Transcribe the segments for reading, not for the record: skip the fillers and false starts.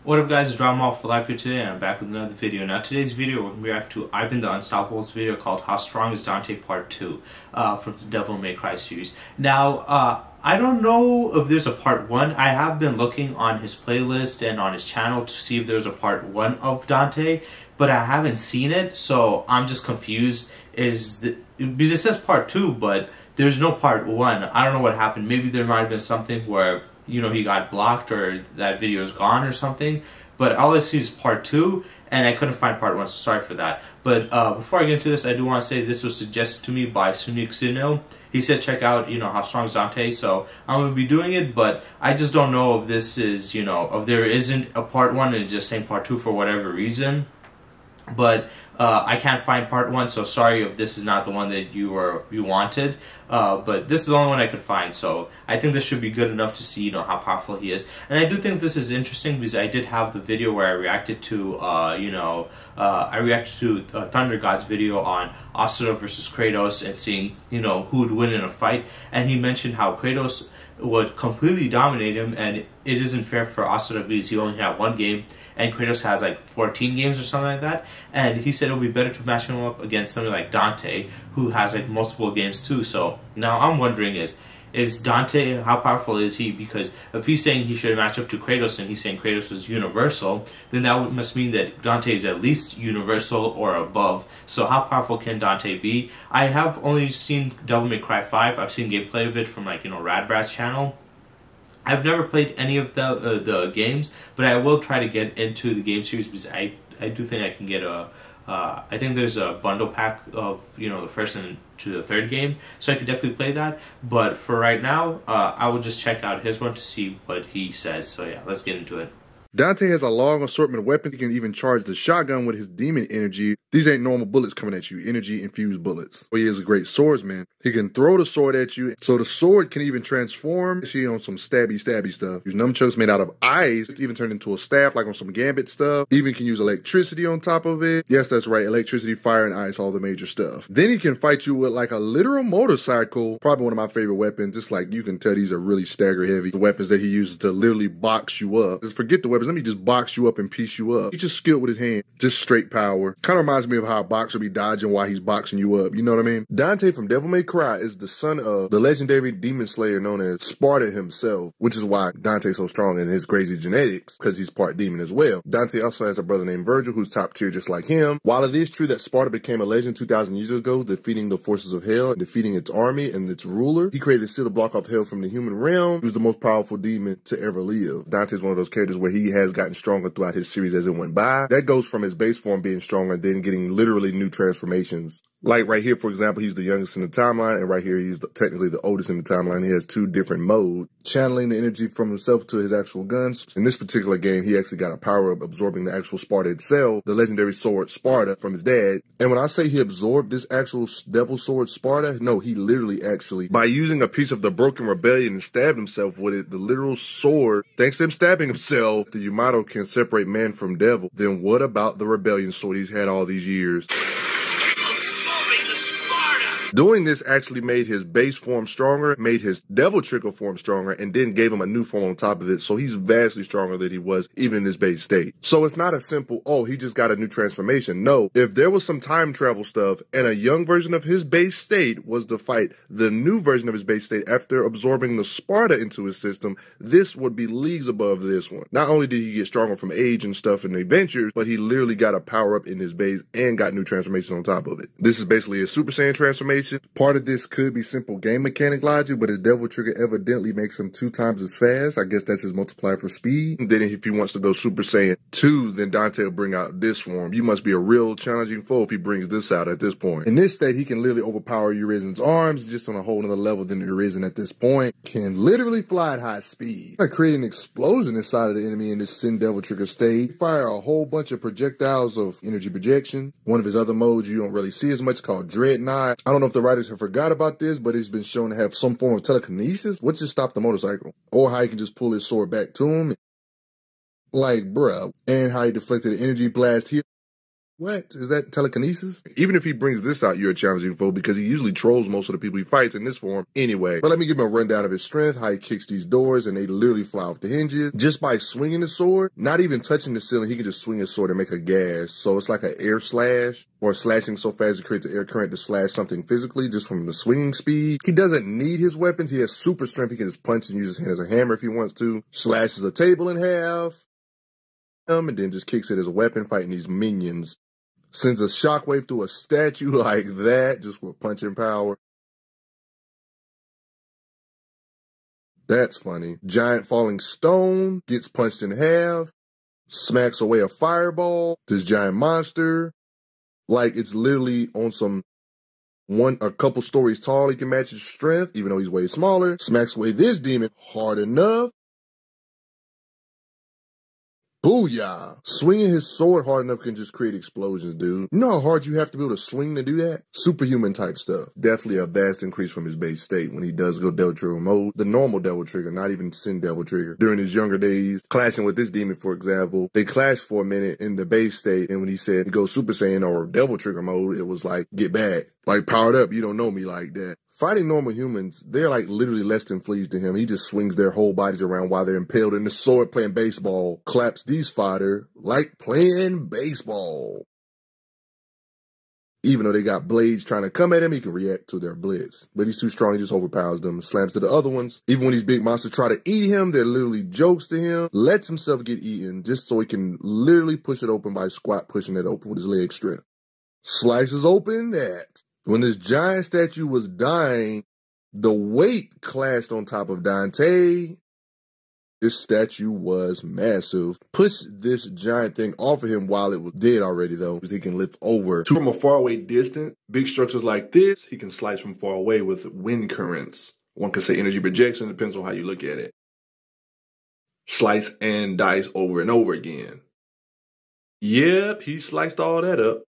What up guys, Drama Off for Life here today, and I'm back with another video. Now today's video, we're going to react to Ivan the Unstoppable's video called How Strong is Dante Part 2 from the Devil May Cry series. Now, I don't know if there's a Part 1. I have been looking on his playlist and on his channel to see if there's a Part 1 of Dante, but I haven't seen it, so I'm just confused. Because it says Part 2, but there's no Part 1. I don't know what happened. Maybe there might have been something where he got blocked or that video is gone or something. But all I see is Part 2, and I couldn't find Part 1, so sorry for that. But before I get into this, I do want to say this was suggested to me by Sunik Sunil. He said check out, How Strong is Dante, so I'm going to be doing it, but I just don't know if this is, if there isn't a Part 1 and it's just saying Part 2 for whatever reason. But I can't find Part 1, so sorry if this is not the one that you wanted. But this is the only one I could find, so I think this should be good enough to see how powerful he is. And I do think this is interesting because I did have the video where I reacted to Thunder God's video on Asura versus Kratos and seeing who would win in a fight, and he mentioned how Kratos would completely dominate him, and it isn't fair for Asura because he only had one game and Kratos has like 14 games or something like that. And he said it would be better to match him up against somebody like Dante, who has like multiple games too. So now I'm wondering is Dante, how powerful is he? Because if he's saying he should match up to Kratos and he's saying Kratos is universal, then that must mean that Dante is at least universal or above. So how powerful can Dante be? I have only seen Devil May Cry 5. I've seen gameplay of it from Radbrat's channel. I've never played any of the games, but I will try to get into the game series because I do think I can get I think there's a bundle pack of the first and to the third game, so I could definitely play that. But for right now, I will just check out his one to see what he says. So yeah, let's get into it. Dante has a long assortment of weapons. He can even charge the shotgun with his demon energy. These ain't normal bullets coming at you, energy-infused bullets. He is a great swordsman. He can throw the sword at you, so the sword can even transform. She on some stabby stuff. Use nunchucks made out of ice. It's even turned into a staff like on some Gambit stuff. Even can use electricity on top of it. Yes, that's right, electricity, fire, and ice, all the major stuff. Then he can fight you with like a literal motorcycle. Probably one of my favorite weapons. It's like you can tell these are really stagger heavy. The weapons that he uses to literally box you up. Just forget the weapons. Let me just box you up and piece you up. He's just skilled with his hand. Just straight power. Kind of reminds me of how a boxer be dodging while he's boxing you up. You know what I mean? Dante from Devil May Cry is the son of the legendary demon slayer known as Sparta himself, which is why Dante's so strong in his crazy genetics, because he's part demon as well. Dante also has a brother named Virgil who's top tier just like him. While it is true that Sparta became a legend 2,000 years ago, defeating the forces of hell and defeating its army and its ruler, he created a seal to block off hell from the human realm. He was the most powerful demon to ever live. Dante's one of those characters where he has gotten stronger throughout his series as it went by. That goes from his base form being stronger and then getting literally new transformations. Like right here, for example, he's the youngest in the timeline, and right here he's technically the oldest in the timeline. He has two different modes, channeling the energy from himself to his actual guns. In this particular game, he actually got a power of absorbing the actual Sparta itself, the legendary sword Sparta from his dad. And when I say he absorbed this actual devil sword Sparta, no, he literally actually, by using a piece of the broken rebellion and stabbed himself with it, the literal sword, thanks to him stabbing himself, the Yamato can separate man from devil. Then what about the rebellion sword he's had all these years? Doing this actually made his base form stronger, made his devil trigger form stronger, and then gave him a new form on top of it. So he's vastly stronger than he was even in his base state. So it's not a simple, oh, he just got a new transformation. No, if there was some time travel stuff and a young version of his base state was to fight the new version of his base state after absorbing the Sparta into his system, this would be leagues above this one. Not only did he get stronger from age and stuff and adventures, but he literally got a power up in his base and got new transformations on top of it. This is basically a Super Saiyan transformation. Part of this could be simple game mechanic logic, but his devil trigger evidently makes him 2 times as fast. I guess that's his multiplier for speed. And then if he wants to go Super Saiyan 2, then Dante will bring out this form. You must be a real challenging foe if he brings this out at this point. In this state, he can literally overpower Urizen's arms just on a whole nother level than Urizen at this point. Can literally fly at high speed. I create an explosion inside of the enemy in this Sin Devil Trigger state. Fire a whole bunch of projectiles of energy projection. One of his other modes you don't really see as much called Dreadnought. I don't know if the writers have forgot about this, but he's been shown to have some form of telekinesis, which just stop the motorcycle. Or how he can just pull his sword back to him. Like, bruh. And how he deflected an energy blast here. What? Is that telekinesis? Even if he brings this out, you're a challenging foe because he usually trolls most of the people he fights in this form anyway. But let me give him a rundown of his strength, how he kicks these doors, and they literally fly off the hinges. Just by swinging the sword, not even touching the ceiling, he can just swing his sword and make a gash. So it's like an air slash, or slashing so fast it creates an air current to slash something physically just from the swinging speed. He doesn't need his weapons. He has super strength. He can just punch and use his hand as a hammer if he wants to. Slashes a table in half. And then just kicks it as a weapon fighting these minions. Sends a shockwave through a statue like that, just with punching power. That's funny. Giant falling stone gets punched in half, smacks away a fireball. This giant monster, like it's literally on a couple stories tall. He can match his strength, even though he's way smaller. Smacks away this demon hard enough. Booyah! Swinging his sword hard enough can just create explosions, dude. You know how hard you have to be able to swing to do that? Superhuman type stuff. Definitely a vast increase from his base state when he does go Devil Trigger mode. The normal Devil Trigger, not even Sin Devil Trigger. During his younger days, clashing with this demon, for example, they clashed for a minute in the base state, and when he said go Super Saiyan or Devil Trigger mode, it was like, get back. Like, powered up, you don't know me like that. Fighting normal humans, they're like literally less than fleas to him. He just swings their whole bodies around while they're impaled in the sword playing baseball. Claps these fodder like playing baseball. Even though they got blades trying to come at him, he can react to their blitz. But he's too strong, he just overpowers them and slams to the other ones. Even when these big monsters try to eat him, they're literally jokes to him. Lets himself get eaten just so he can literally push it open by squat pushing it open with his leg strength. Slices open that. When this giant statue was dying, the weight clashed on top of Dante. This statue was massive. Push this giant thing off of him while it was dead already, though, because he can lift over. From a faraway distance, big structures like this, he can slice from far away with wind currents. One could say energy projection, depends on how you look at it. Slice and dice over and over again. Yep, he sliced all that up.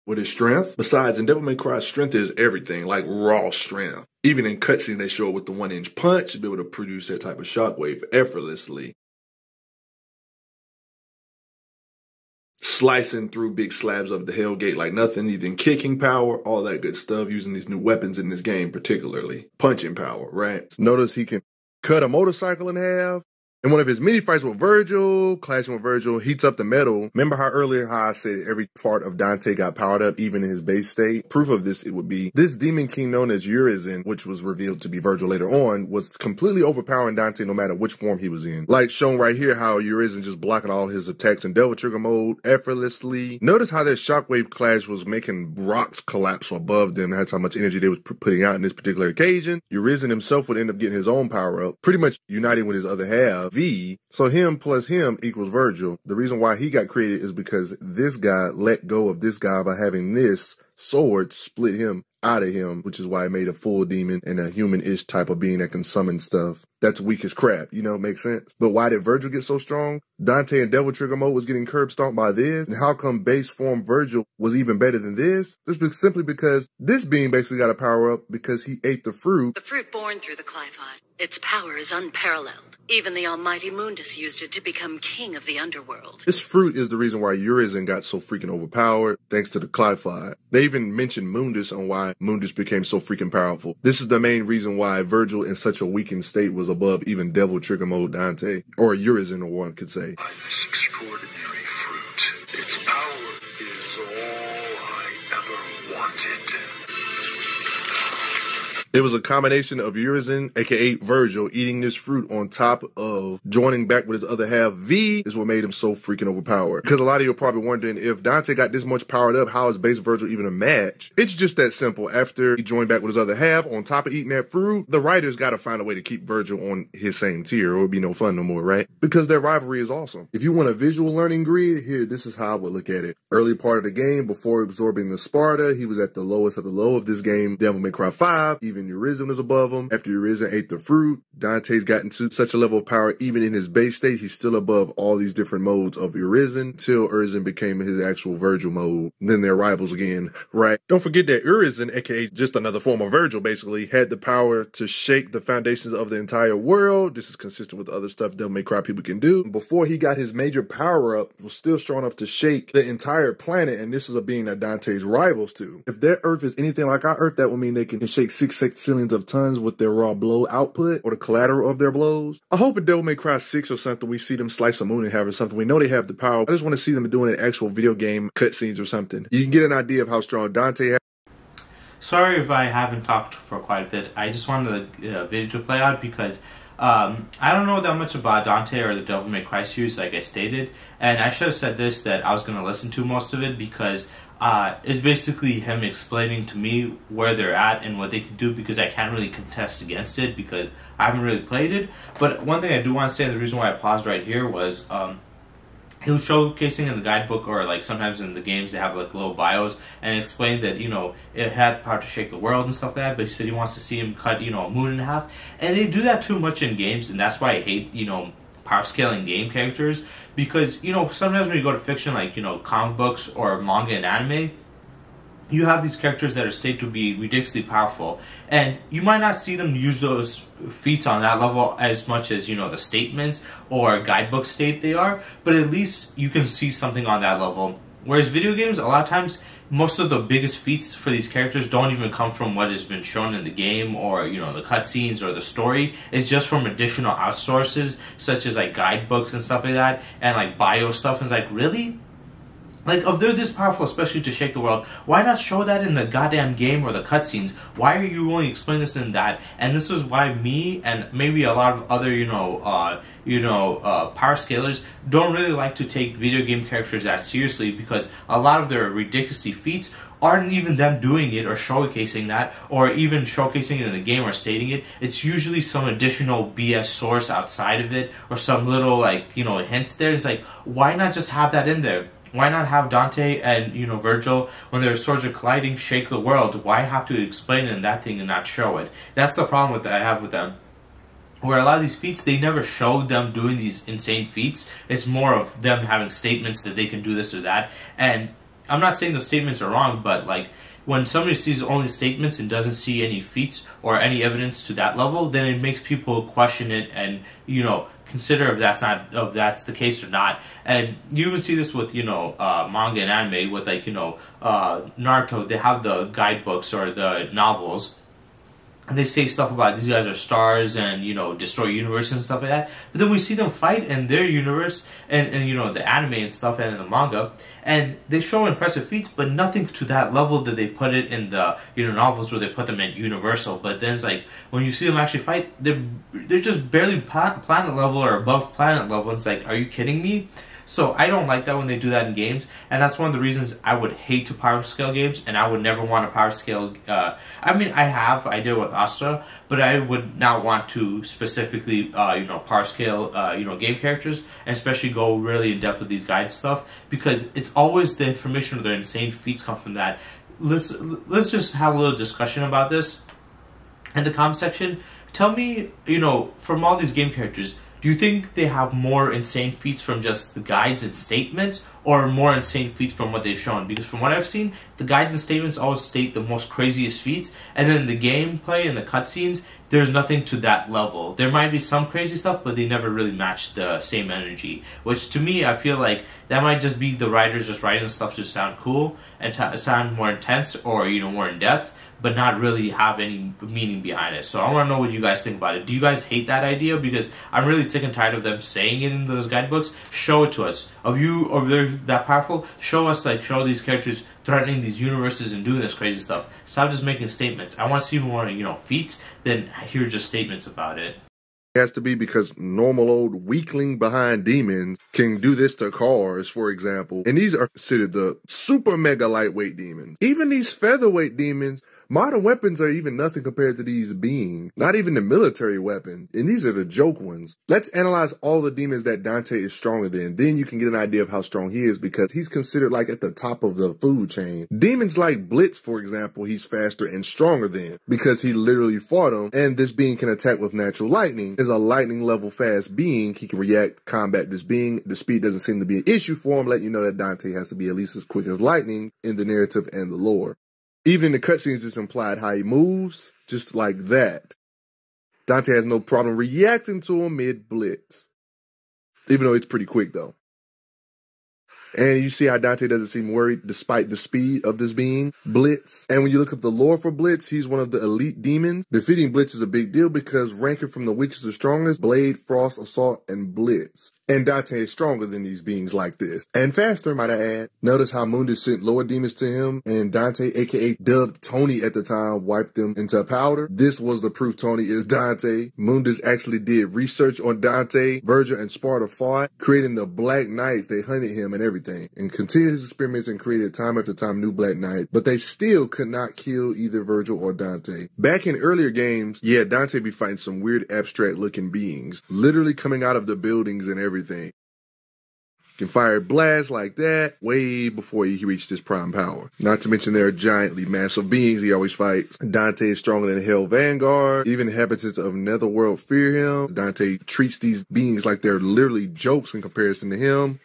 With his strength. Besides, in Devil May Cry, strength is everything, like raw strength. Even in cutscenes, they show it with the 1-inch punch to be able to produce that type of shockwave effortlessly. Slicing through big slabs of the Hellgate like nothing, even kicking power, all that good stuff, using these new weapons in this game particularly. Punching power, right? Notice he can cut a motorcycle in half. In one of his mini fights with Virgil, clashing with Virgil, heats up the metal. Remember how I said every part of Dante got powered up, even in his base state? Proof of this, it would be this demon king known as Urizen, which was revealed to be Virgil later on, was completely overpowering Dante no matter which form he was in. Like shown right here, how Urizen just blocking all his attacks in Devil Trigger mode effortlessly. Notice how that shockwave clash was making rocks collapse above them. That's how much energy they was putting out in this particular occasion. Urizen himself would end up getting his own power up, pretty much uniting with his other half. V, so him plus him equals Virgil. The reason why he got created is because this guy let go of this guy by having this sword split him out of him, which is why it made a full demon and a human-ish type of being that can summon stuff. That's weak as crap, you know, it makes sense. But why did Virgil get so strong? Dante in Devil Trigger mode was getting curb stomped by this. And how come base form Virgil was even better than this? This was simply because this being basically got a power up because he ate the fruit. The fruit born through the Clivide. Its power is unparalleled. Even the almighty Mundus used it to become king of the underworld. This fruit is the reason why Urizen got so freaking overpowered, thanks to the Clivide. They even mentioned Mundus on why Mundus became so freaking powerful. This is the main reason why Virgil in such a weakened state was above even Devil Trigger mode Dante, or Urizen, or one could say. By this extraordinary fruit, its power is all I ever wanted. It was a combination of Urizen, aka Virgil, eating this fruit on top of joining back with his other half, V, is what made him so freaking overpowered. Because a lot of you are probably wondering, if Dante got this much powered up, how is base Virgil even a match? It's just that simple. After he joined back with his other half, on top of eating that fruit, the writers got to find a way to keep Virgil on his same tier, or it would be no fun no more, right? Because their rivalry is awesome. If you want a visual learning grid, here, this is how I would look at it. Early part of the game, before absorbing the Sparta, he was at the lowest of the low of this game, Devil May Cry 5, even and Urizen was above him. After Urizen ate the fruit, Dante's gotten to such a level of power, even in his base state, he's still above all these different modes of Urizen until Urizen became his actual Virgil mode. Then they're rivals again, right? Don't forget that Urizen, aka just another form of Virgil, basically, had the power to shake the foundations of the entire world. This is consistent with other stuff Devil May Cry people can do. Before he got his major power-up, was still strong enough to shake the entire planet, and this is a being that Dante's rivals to. If their Earth is anything like our Earth, that would mean they can shake 6 sextillions of tons with their raw blow output, or the collateral of their blows. I hope in Devil May Cry 6 or something, we see them slice a moon and have or something. We know they have the power. I just want to see them doing an actual video game cutscenes or something. You can get an idea of how strong Dante has. Sorry if I haven't talked for quite a bit. I just wanted the video to play out because I don't know that much about Dante or the Devil May Cry series, like I stated, and I should have said this, that I was going to listen to most of it because it's basically him explaining to me where they're at and what they can do, because I can't really contest against it because I haven't really played it. But one thing I do want to say, and the reason why I paused right here, was he was showcasing in the guidebook, or like sometimes in the games they have like little bios, and explained that, you know, it had the power to shake the world and stuff like that, but he said he wants to see him cut, you know, a moon in half. And they do that too much in games, and that's why I hate, you know, power scaling game characters, because, you know, sometimes when you go to fiction, like, you know, comic books or manga and anime, you have these characters that are stated to be ridiculously powerful, and you might not see them use those feats on that level as much as, you know, the statements or guidebook state they are, but at least you can see something on that level. Whereas video games, a lot of times, most of the biggest feats for these characters don't even come from what has been shown in the game, or, you know, the cutscenes or the story. It's just from additional outsources, such as like guidebooks and stuff like that, and like bio stuff. And it's like, really? Like, if they're this powerful, especially to shake the world, why not show that in the goddamn game or the cutscenes? Why are you only explaining this in that? And this is why me and maybe a lot of other, power scalers don't really like to take video game characters that seriously, because a lot of their ridiculously feats aren't even them doing it or showcasing that, or even showcasing it in the game or stating it. It's usually some additional BS source outside of it, or some little, like, you know, hint there. It's like, why not just have that in there? Why not have Dante and, you know, Virgil, when their swords are colliding, shake the world? Why have to explain it in that thing and not show it? That's the problem that I have with them. Where a lot of these feats, they never showed them doing these insane feats. It's more of them having statements that they can do this or that. And I'm not saying those statements are wrong, but, like, when somebody sees only statements and doesn't see any feats or any evidence to that level, then it makes people question it and, you know, consider if that's the case or not. And you even see this with, you know, manga and anime, with, like, you know, Naruto. They have the guidebooks or the novels, and they say stuff about these guys are stars and, you know, destroy universes and stuff like that. But then we see them fight in their universe and you know, the anime and stuff and in the manga, and they show impressive feats, but nothing to that level that they put it in the, you know, novels where they put them at universal. But then it's like, when you see them actually fight, they're just barely planet level or above planet level. It's like, are you kidding me? So I don't like that when they do that in games, and that's one of the reasons I would hate to power scale games, and I would never want to power scale. I mean, I did with Astra, but I would not want to specifically, power scale, game characters, and especially go really in depth with these guide stuff, because it's always the information or the insane feats come from that. Let's just have a little discussion about this in the comment section. Tell me, you know, from all these game characters, do you think they have more insane feats from just the guides and statements, or more insane feats from what they've shown? Because from what I've seen, the guides and statements always state the most craziest feats, and then the gameplay and the cutscenes, there's nothing to that level. There might be some crazy stuff, but they never really match the same energy. Which, to me, I feel like that might just be the writers just writing stuff to sound cool and sound more intense, or, you know, more in depth, but not really have any meaning behind it. So I want to know what you guys think about it. Do you guys hate that idea? Because I'm really sick and tired of them saying it in those guidebooks. Show it to us. If they're that powerful, show these characters threatening these universes and doing this crazy stuff. Stop just making statements. I want to see more, you know, feats than hear just statements about it. Has to be, because normal old weakling behind demons can do this to cars, for example. And these are considered the super mega lightweight demons. Even these featherweight demons Modern weapons are even nothing compared to these beings, not even the military weapons, and these are the joke ones. Let's analyze all the demons that Dante is stronger than, then you can get an idea of how strong he is because he's considered like at the top of the food chain. Demons like Blitz, for example, he's faster and stronger than because he literally fought him, and this being can attack with natural lightning. Is a lightning level fast being, he can react, combat this being. The speed doesn't seem to be an issue for him, letting you know that Dante has to be at least as quick as lightning in the narrative and the lore. Even in the cutscenes, it's implied how he moves, just like that. Dante has no problem reacting to him mid-blitz, even though it's pretty quick though. And you see how Dante doesn't seem worried despite the speed of this being, Blitz. And when you look up the lore for Blitz, he's one of the elite demons. Defeating Blitz is a big deal because ranking from the weakest to strongest, Blade, Frost, Assault, and Blitz. And Dante is stronger than these beings like this. And faster, might I add. Notice how Mundus sent lower demons to him, and Dante, aka dubbed Tony at the time, wiped them into powder. This was the proof Tony is Dante. Mundus actually did research on Dante. Virgil and Sparta fought, creating the Black Knights. They hunted him and everything, and continued his experiments and created time after time new Black Knight, but they still could not kill either Virgil or Dante. Back in earlier games, yeah, Dante be fighting some weird abstract looking beings, literally coming out of the buildings and everything. Can fire blasts like that way before he reached his prime power. Not to mention there are giantly massive beings he always fights. Dante is stronger than Hell Vanguard. Even inhabitants of Netherworld fear him. Dante treats these beings like they're literally jokes in comparison to him.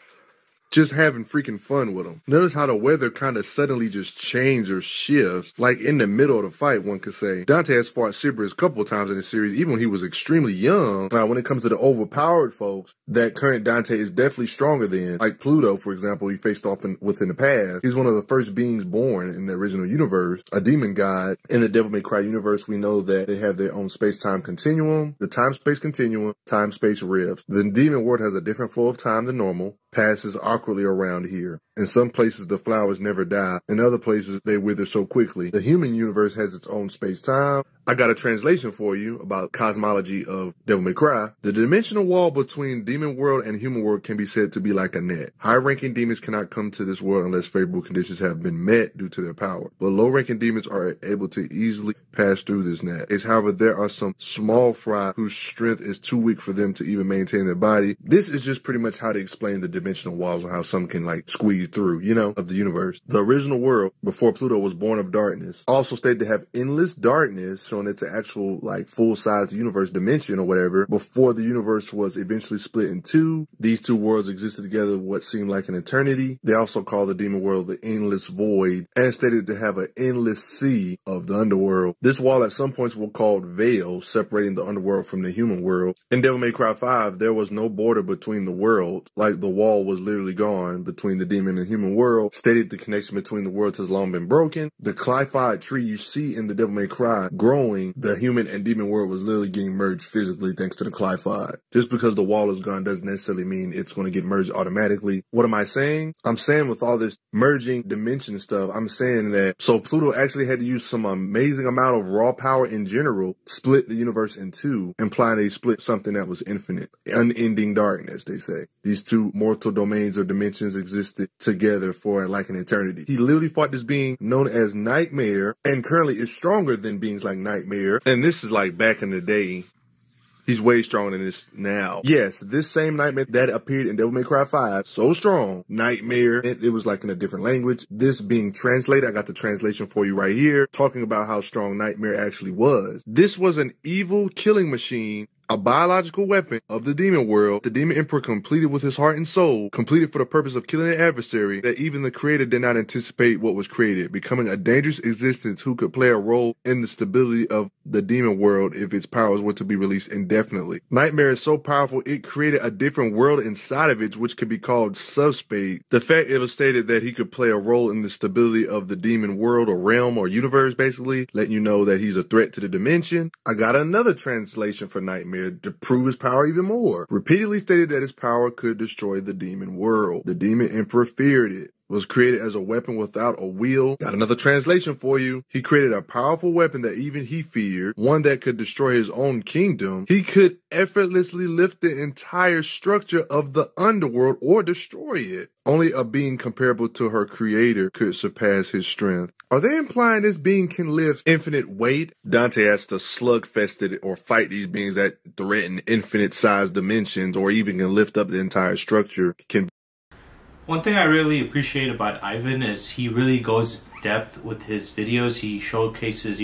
Just having freaking fun with them. Notice how the weather kind of suddenly just changes or shifts, like in the middle of the fight, one could say. Dante has fought Cerberus a couple of times in the series, even when he was extremely young. Now, when it comes to the overpowered folks, that current Dante is definitely stronger than, like Pluto, for example, he faced off within the past. He's one of the first beings born in the original universe, a demon god. In the Devil May Cry universe, we know that they have their own space-time continuum, the time-space continuum, time-space rifts. The demon world has a different flow of time than normal, passes awkwardly around here. In some places, the flowers never die. In other places, they wither so quickly. The human universe has its own space-time. I got a translation for you about cosmology of Devil May Cry. The dimensional wall between demon world and human world can be said to be like a net. High-ranking demons cannot come to this world unless favorable conditions have been met due to their power. But low-ranking demons are able to easily pass through this net. However, there are some small fry whose strength is too weak for them to even maintain their body. This is just pretty much how they explain the dimensional walls and how some can like squeeze through, you know, of the universe. The original world, before Pluto was born of darkness, also stated to have endless darkness, showing it's an actual like full-size universe dimension or whatever. Before the universe was eventually split in two, these two worlds existed together what seemed like an eternity. They also call the demon world the endless void and stated to have an endless sea of the underworld. This wall at some points was called veil, separating the underworld from the human world. In Devil May Cry 5, there was no border between the worlds, like the wall was literally gone between the demon and human world, stated the connection between the worlds has long been broken. The Clyphide tree you see in the Devil May Cry growing, the human and demon world was literally getting merged physically thanks to the Clyphide. Just because the wall is gone doesn't necessarily mean it's going to get merged automatically. What am I saying? I'm saying with all this merging dimension stuff, I'm saying that so Pluto actually had to use some amazing amount of raw power in general, split the universe in two, implying they split something that was infinite, unending darkness, they say. These two mortal domains or dimensions existed together for like an eternity. He literally fought this being known as Nightmare, and currently is stronger than beings like Nightmare. And this is like back in the day. He's way stronger than this now. Yes, this same Nightmare that appeared in Devil May Cry 5, so strong. Nightmare, it was like in a different language. This being translated, I got the translation for you right here, talking about how strong Nightmare actually was. This was an evil killing machine, a biological weapon of the demon world. The demon emperor completed with his heart and soul, completed for the purpose of killing an adversary that even the creator did not anticipate what was created, becoming a dangerous existence who could play a role in the stability of the demon world if its powers were to be released indefinitely. Nightmare is so powerful, it created a different world inside of it, which could be called subspace. The fact it was stated that he could play a role in the stability of the demon world or realm or universe, basically, letting you know that he's a threat to the dimension. I got another translation for Nightmare to prove his power even more. Repeatedly stated that his power could destroy the demon world. The demon emperor feared it. Was created as a weapon without a wheel. Got another translation for you. He created a powerful weapon that even he feared, one that could destroy his own kingdom. He could effortlessly lift the entire structure of the underworld or destroy it. Only a being comparable to her creator could surpass his strength. Are they implying this being can lift infinite weight? Dante has to slugfest it or fight these beings that threaten infinite size dimensions or even can lift up the entire structure. One thing I really appreciate about Ivan is he really goes in depth with his videos. He showcases,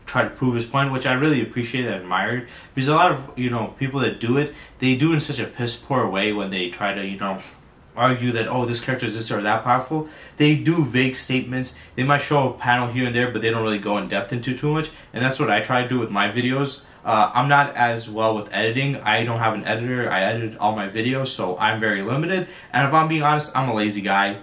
try to prove his point, which I really appreciate and admire. Because a lot of, people that do it, they do in such a piss poor way when they try to, argue that, oh, this character is this or that powerful. They do vague statements. They might show a panel here and there, but they don't really go in depth into too much. And that's what I try to do with my videos. I'm not as well with editing. I don't have an editor. I edit all my videos, so I'm very limited. And if I'm being honest, I'm a lazy guy.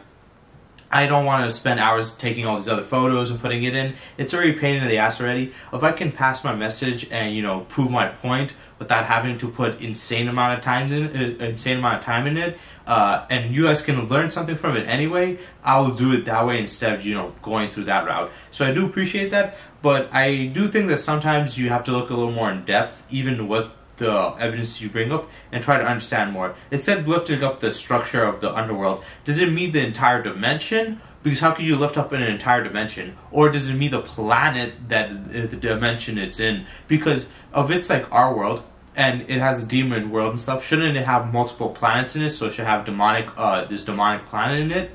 I don't want to spend hours taking all these other photos and putting it in. It's already a pain in the ass already. If I can pass my message and prove my point without having to put insane amount of time in it, and you guys can learn something from it anyway, I'll do it that way instead of going through that route. So I do appreciate that, but I do think that sometimes you have to look a little more in depth, even with the evidence you bring up, and try to understand more. Instead of lifting up the structure of the underworld, does it mean the entire dimension? Because how could you lift up an entire dimension? Or does it mean the planet that the dimension it's in? Because if it's like our world, and it has a demon world and stuff, shouldn't it have multiple planets in it? So it should have this demonic planet in it.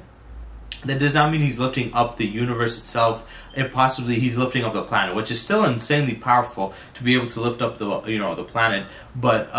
That does not mean he's lifting up the universe itself, and possibly he's lifting up the planet, which is still insanely powerful to be able to lift up the planet. But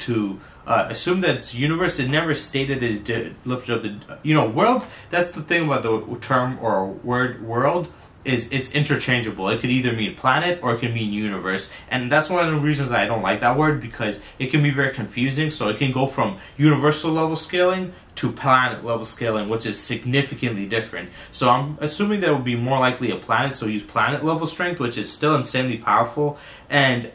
to assume that it's universe, it never stated that it's lifted up the world. That's the thing about the term or word world. It's interchangeable. It could either mean planet or it can mean universe, and that's one of the reasons I don't like that word, because it can be very confusing. So it can go from universal level scaling to planet level scaling, which is significantly different. So I'm assuming that would be more likely a planet, so use planet level strength, which is still insanely powerful, and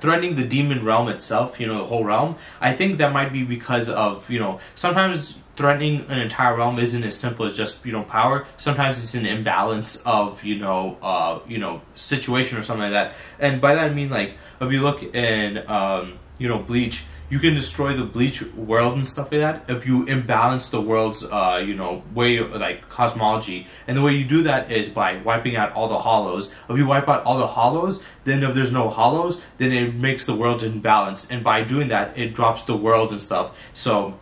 threatening the demon realm itself, the whole realm. I think that might be because of, sometimes threatening an entire realm isn't as simple as just, power. Sometimes it's an imbalance of, situation or something like that. And by that I mean, like, if you look in, Bleach, you can destroy the Bleach world and stuff like that if you imbalance the world's, way of, like, cosmology. And the way you do that is by wiping out all the hollows. If you wipe out all the hollows, then if there's no hollows, then it makes the world imbalanced. And by doing that, it drops the world and stuff. So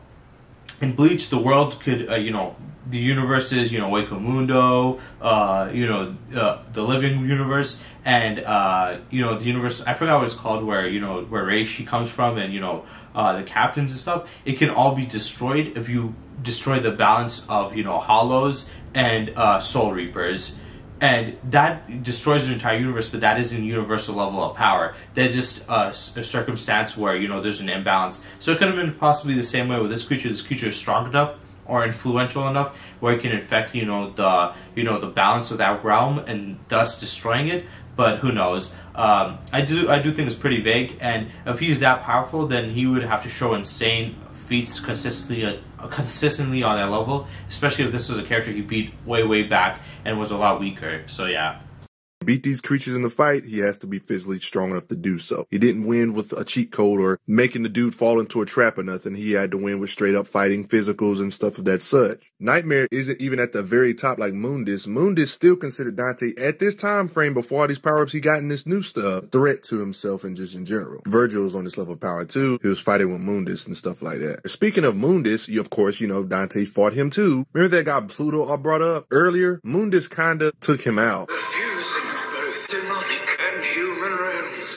in Bleach, the world could, the universe is, Wake Mundo, the living universe, and, the universe, I forgot what it's called, where Reishi comes from, and, the captains and stuff. It can all be destroyed if you destroy the balance of, hollows and soul reapers. And that destroys the entire universe, but that isn't a universal level of power. There's just a circumstance where, there's an imbalance. So it could have been possibly the same way with this creature. This creature is strong enough or influential enough where it can affect, the balance of that realm and thus destroying it. But who knows? I do think it's pretty vague. And if he's that powerful, then he would have to show insane feats consistently on that level, especially if this was a character he beat way back and was a lot weaker. So yeah. Beat these creatures in the fight, he has to be physically strong enough to do so. He didn't win with a cheat code or making the dude fall into a trap or nothing. He had to win with straight up fighting, physicals, and stuff of that such. Nightmare isn't even at the very top like Mundus. Mundus still considered Dante at this time frame before all these power-ups he got in this new stuff, threat to himself and just in general. Virgil was on this level of power too. He was fighting with Mundus and stuff like that. Speaking of Mundus, of course, Dante fought him too. Remember that guy Pluto I brought up earlier? Mundus kinda took him out.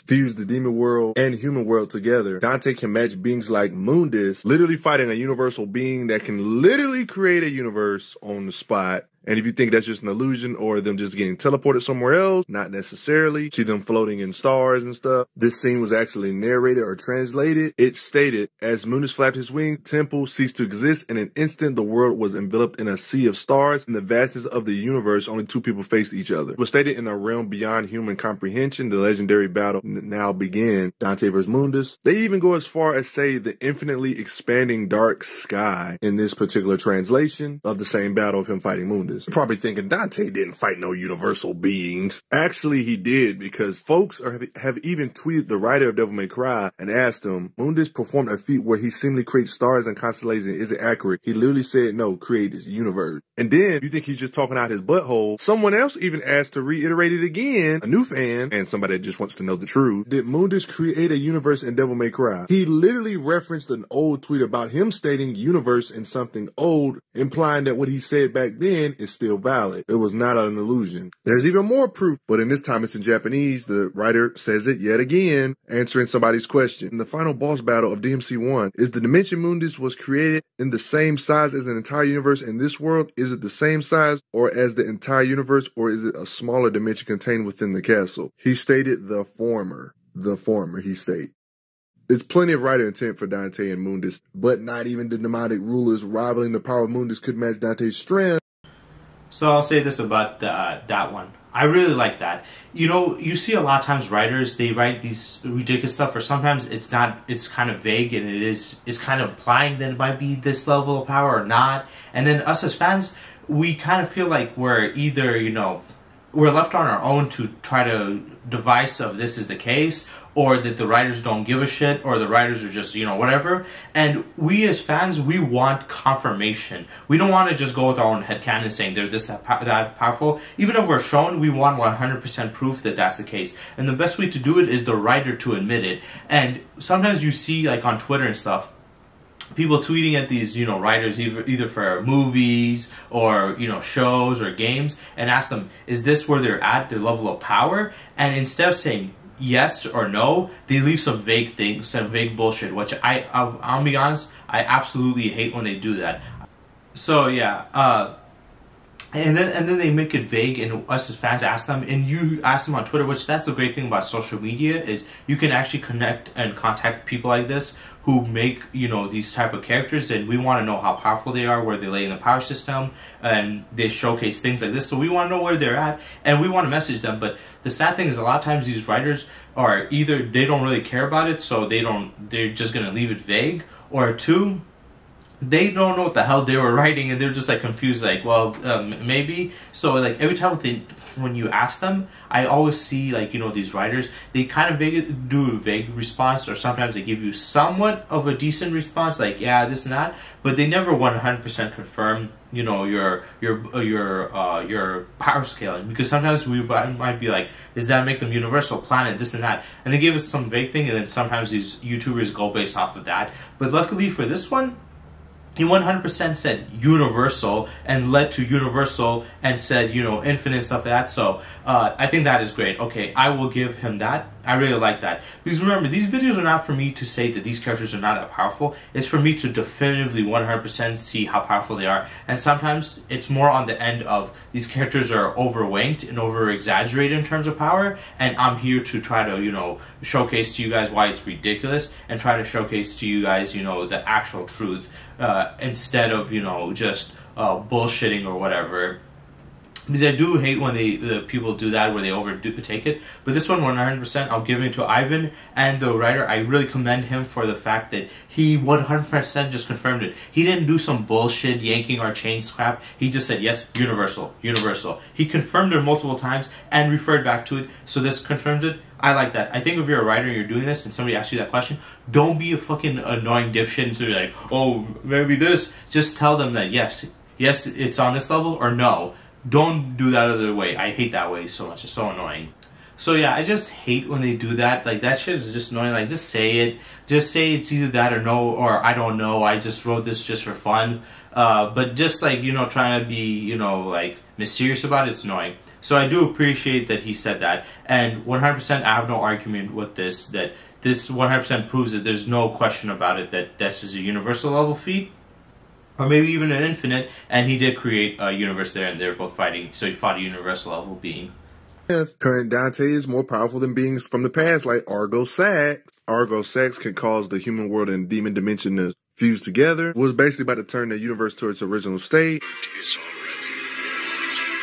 Fuse the demon world and human world together. Dante can match beings like Mundus, literally fighting a universal being that can literally create a universe on the spot. And if you think that's just an illusion or them just getting teleported somewhere else, not necessarily. See them floating in stars and stuff. This scene was actually narrated or translated. It stated, as Mundus flapped his wing, temple ceased to exist. In an instant, the world was enveloped in a sea of stars. In the vastness of the universe, only two people faced each other. It was stated in a realm beyond human comprehension. The legendary battle now began. Dante vs. Mundus. They even go as far as say the infinitely expanding dark sky in this particular translation of the same battle of him fighting Mundus. Mundus. You're probably thinking Dante didn't fight no universal beings. Actually, he did, because folks have even tweeted the writer of Devil May Cry and asked him, Mundus performed a feat where he seemingly creates stars and constellations. Is it accurate? He literally said, no, create this universe. And then you think he's just talking out his butthole. Someone else even asked to reiterate it again, a new fan, and somebody that just wants to know the truth. Did Mundus create a universe in Devil May Cry? He literally referenced an old tweet about him stating universe in something old, implying that what he said back then is still valid. It was not an illusion. There's even more proof, but in this time it's in Japanese. The writer says it yet again, answering somebody's question. In the final boss battle of DMC1, is the Dimension Mundus was created in the same size as an entire universe in this world? Is it the same size or as the entire universe, or is it a smaller dimension contained within the castle? He stated the former. The former, he stated. It's plenty of writer intent for Dante and Mundus, but not even the demonic rulers rivaling the power of Mundus could match Dante's strength. So I'll say this about that one. I really like that. You know, you see a lot of times writers, they write these ridiculous stuff, or sometimes it's not, it's kind of vague, and it's kind of implying that it might be this level of power or not. And then us as fans, we kind of feel like we're either, you know, we're left on our own to try to devise if this is the case, or that the writers don't give a shit, or the writers are just, you know, whatever. And we as fans, we want confirmation. We don't want to just go with our own headcanon saying they're this, that powerful. Even if we're shown, we want 100% proof that that's the case. And the best way to do it is the writer to admit it. And sometimes you see, like on Twitter and stuff, people tweeting at these, you know, writers either for movies or, you know, shows or games, and ask them, is this where they're at, their level of power? And instead of saying yes or no, they leave some vague things, some vague bullshit, which I'll be honest, I absolutely hate when they do that. So yeah, and then they make it vague, and us as fans ask them, and you ask them on Twitter, which that's the great thing about social media, is you can actually connect and contact people like this who make, you know, these type of characters, and we want to know how powerful they are, where they lay in the power system, and they showcase things like this, so we want to know where they're at, and we want to message them. But the sad thing is, a lot of times these writers are either they don't really care about it, so they're just gonna leave it vague, or two, they don't know what the hell they were writing, and they're just like confused, like, well, maybe. So like every time when you ask them, I always see, like, you know, these writers, they kind of do a vague response, or sometimes they give you somewhat of a decent response, like, yeah, this and that, but they never 100% confirm, you know, your power scaling, because sometimes we might be like, does that make them universal, planet, this and that, and they give us some vague thing, and then sometimes these YouTubers go based off of that. But luckily for this one, he 100% said universal, and led to universal, and said, you know, infinite stuff like that. So I think that is great. Okay, I will give him that. I really like that. Because remember, these videos are not for me to say that these characters are not that powerful. It's for me to definitively 100% see how powerful they are. And sometimes it's more on the end of these characters are overranked and over-exaggerated in terms of power. And I'm here to try to, you know, showcase to you guys why it's ridiculous, and try to showcase to you guys, you know, the actual truth, instead of, you know, just bullshitting or whatever. Because I do hate when the people do that, where they overtake it. But this one, 100%, I'll give it to Ivan, and the writer. I really commend him for the fact that he 100% just confirmed it. He didn't do some bullshit yanking our chains crap. He just said, yes, universal, universal. He confirmed it multiple times and referred back to it. So this confirms it. I like that. I think if you're a writer and you're doing this, and somebody asks you that question, don't be a fucking annoying dipshit and so you're like, oh, maybe this. Just tell them that yes, it's on this level, or no. Don't do that other way. I hate that way so much. It's so annoying. So yeah, I just hate when they do that. Like, that shit is just annoying. Like, just say it. Just say it's either that or no, or I don't know. I just wrote this just for fun. But just, like, you know, trying to be, you know, like, mysterious about it, it's annoying. So I do appreciate that he said that. And 100% I have no argument with this. That this 100% proves that there's no question about it, that this is a universal level feat. Or maybe even an infinite, and he did create a universe there, and they were both fighting, so he fought a universal level being. Current Dante is more powerful than beings from the past, like Argo Sax. Argo Sax can cause the human world and demon dimension to fuse together. It was basically about to turn the universe to its original state. It is already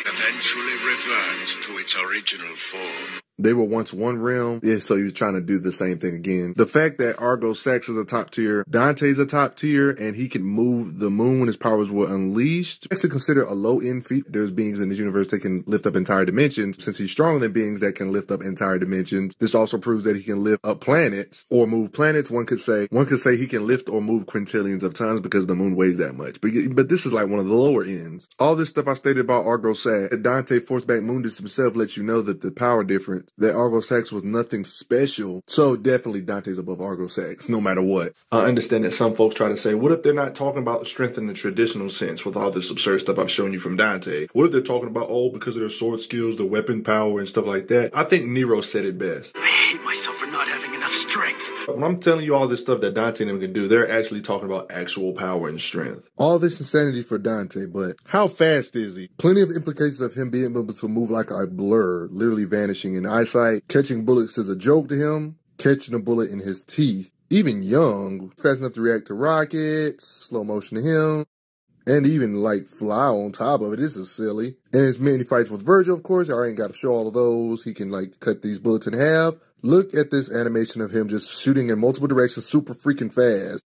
eventually revert to its original form. They were once one realm, yeah, so he was trying to do the same thing again. The fact that Argo Sax is a top tier, Dante's a top tier, and he can move the moon when his powers were unleashed, it's considered a low-end feat. There's beings in this universe that can lift up entire dimensions. Since he's stronger than beings that can lift up entire dimensions, this also proves that he can lift up planets or move planets. One could say he can lift or move quintillions of tons because the moon weighs that much. But this is like one of the lower ends. All this stuff I stated about Argo Sax, Dante forced back Mundus himself lets you know that the power difference, that Argo Sax was nothing special. So definitely Dante's above Argo Sax, no matter what. I understand that some folks try to say, what if they're not talking about strength in the traditional sense with all this absurd stuff I've shown you from Dante? What if they're talking about, oh, because of their sword skills, the weapon power and stuff like that? I think Nero said it best. I hate myself for not having enough strength. When I'm telling you all this stuff that Dante and them can do, they're actually talking about actual power and strength. All this insanity for Dante, but how fast is he? Plenty of implications of him being able to move like a blur, literally vanishing in eyesight. Catching bullets is a joke to him. Catching a bullet in his teeth. Even young, fast enough to react to rockets, slow motion to him. And even like fly on top of it. This is silly. And his many fights with Virgil, of course. I ain't got to show all of those. He can like cut these bullets in half. Look at this animation of him just shooting in multiple directions super freaking fast.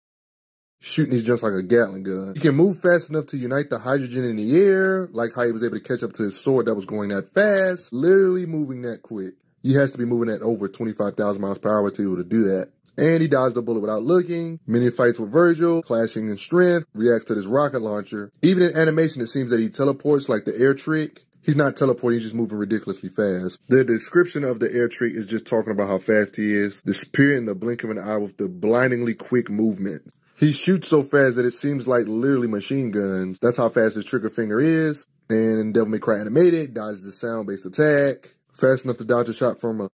Shooting these just like a Gatling gun. He can move fast enough to unite the hydrogen in the air. Like how he was able to catch up to his sword that was going that fast. Literally moving that quick. He has to be moving at over 25,000 miles per hour to be able to do that. And he dodged the bullet without looking. Many fights with Virgil, clashing in strength, reacts to this rocket launcher. Even in animation, it seems that he teleports like the air trick. He's not teleporting, he's just moving ridiculously fast. The description of the air trick is just talking about how fast he is, disappearing in the blink of an eye with the blindingly quick movement. He shoots so fast that it seems like literally machine guns. That's how fast his trigger finger is. And in Devil May Cry Animated, dodges the sound-based attack. Fast enough to dodge a shot from a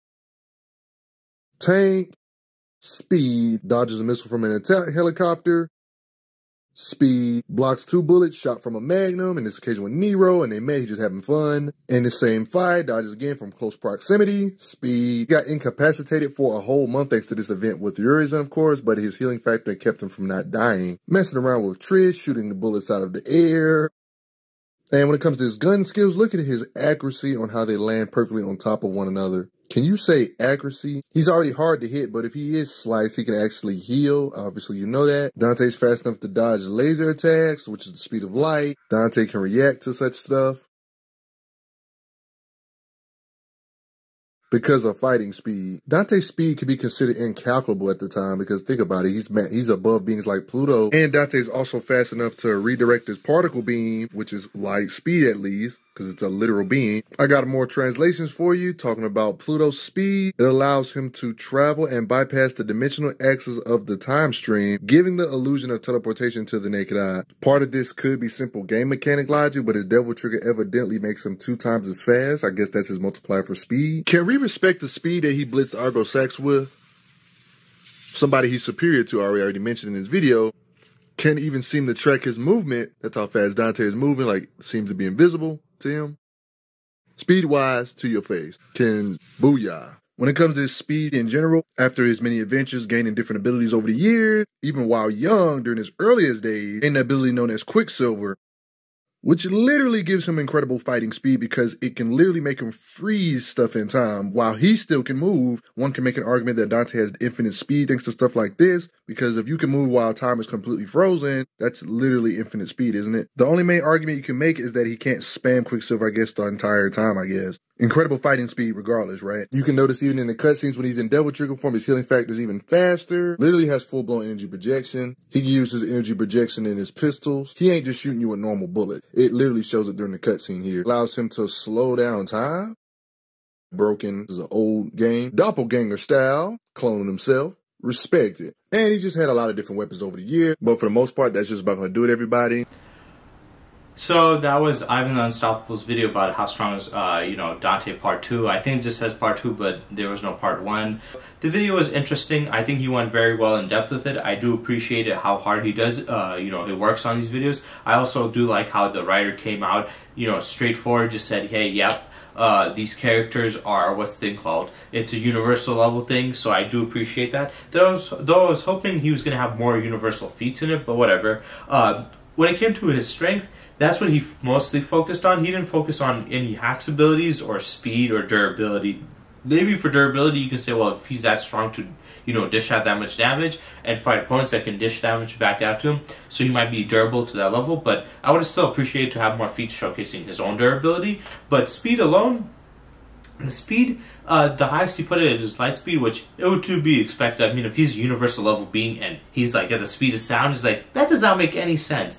tank. Speed, dodges a missile from an helicopter. Speed, blocks 2 bullets shot from a Magnum, in this occasion with Nero, and they met, he's just having fun. In the same fight, dodges again from close proximity. Speed, got incapacitated for a whole month thanks to this event with Urizen, of course, but his healing factor kept him from not dying. Messing around with Trish, shooting the bullets out of the air. And when it comes to his gun skills, look at his accuracy on how they land perfectly on top of one another. Can you say accuracy? He's already hard to hit, but if he is sliced, he can actually heal. Obviously, you know that. Dante's fast enough to dodge laser attacks, which is the speed of light. Dante can react to such stuff because of fighting speed. Dante's speed could be considered incalculable at the time because think about it, he's above beings like Pluto. And Dante's also fast enough to redirect his particle beam, which is light speed at least, because it's a literal being. I got more translations for you talking about Pluto's speed. It allows him to travel and bypass the dimensional axis of the time stream, giving the illusion of teleportation to the naked eye. Part of this could be simple game mechanic logic, but his devil trigger evidently makes him 2 times as fast. I guess that's his multiplier for speed. Can we respect the speed that he blitzed Argo Sax with? Somebody he's superior to, I already mentioned in his video, can't even seem to track his movement. That's how fast Dante is moving, like seems to be invisible to him. Speed-wise, to your face. Can booyah. When it comes to his speed in general, after his many adventures, gaining different abilities over the years, even while young, during his earliest days, gained an ability known as Quicksilver, which literally gives him incredible fighting speed because it can literally make him freeze stuff in time. While he still can move, one can make an argument that Dante has infinite speed thanks to stuff like this, because if you can move while time is completely frozen, that's literally infinite speed, isn't it? The only main argument you can make is that he can't spam Quicksilver, I guess, the entire time, I guess. Incredible fighting speed regardless, right? You can notice even in the cutscenes when he's in Devil Trigger form, his healing factor is even faster. Literally has full-blown energy projection. He can use his energy projection in his pistols. He ain't just shooting you a normal bullet. It literally shows it during the cutscene here. Allows him to slow down time. Broken is an old game. Doppelganger style. Cloning himself. Respect it. And he just had a lot of different weapons over the year. But for the most part, that's just about going to do it, everybody. So that was Ivan the Unstoppable's video about how strong is, Dante Part 2. I think it just says Part 2, but there was no Part 1. The video was interesting. I think he went very well in depth with it. I do appreciate it, how hard he does, he works on these videos. I also do like how the writer came out, straightforward, just said, hey, yep. These characters are, what's the thing called? It's a universal level thing, so I do appreciate that. Though I was hoping he was going to have more universal feats in it, but whatever. When it came to his strength, that's what he mostly focused on. He didn't focus on any hacks abilities or speed or durability Maybe for durability, you can say, well, if he's that strong to, you know, dish out that much damage and fight opponents that can dish damage back out to him, so he might be durable to that level. But I would still appreciate to have more feats showcasing his own durability. But speed alone, the speed, the highest he put it is light speed, which it would to be expected. I mean, if he's a universal level being and he's like at the speed of sound, he's like, that does not make any sense.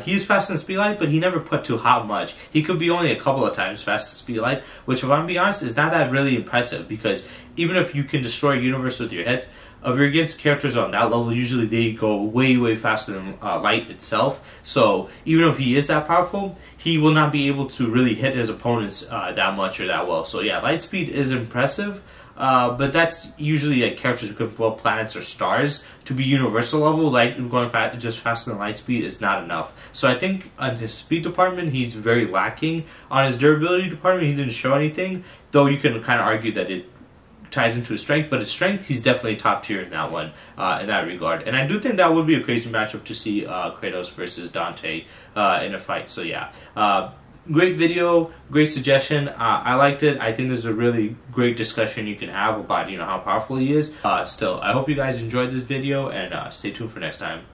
He's faster than speed light, but he never put to how much. He could be only a couple of times faster than speed light, which, if I'm being honest, is not that really impressive, because even if you can destroy a universe with your hits, if you're against characters on that level, usually they go way, way faster than light itself. So even if he is that powerful, he will not be able to really hit his opponents that much or that well. So yeah, light speed is impressive, but that's usually like characters who can blow up planets or stars. To be universal level, like going just faster than light speed is not enough. So I think on his speed department, he's very lacking. On his durability department, he didn't show anything, though you can kind of argue that it ties into his strength, but his strength, he's definitely top tier in that one, in that regard. And I do think that would be a crazy matchup to see Kratos versus Dante in a fight. So yeah, great video, great suggestion. I liked it. I think there's a really great discussion you can have about, you know, how powerful he is. Still, I hope you guys enjoyed this video, and stay tuned for next time.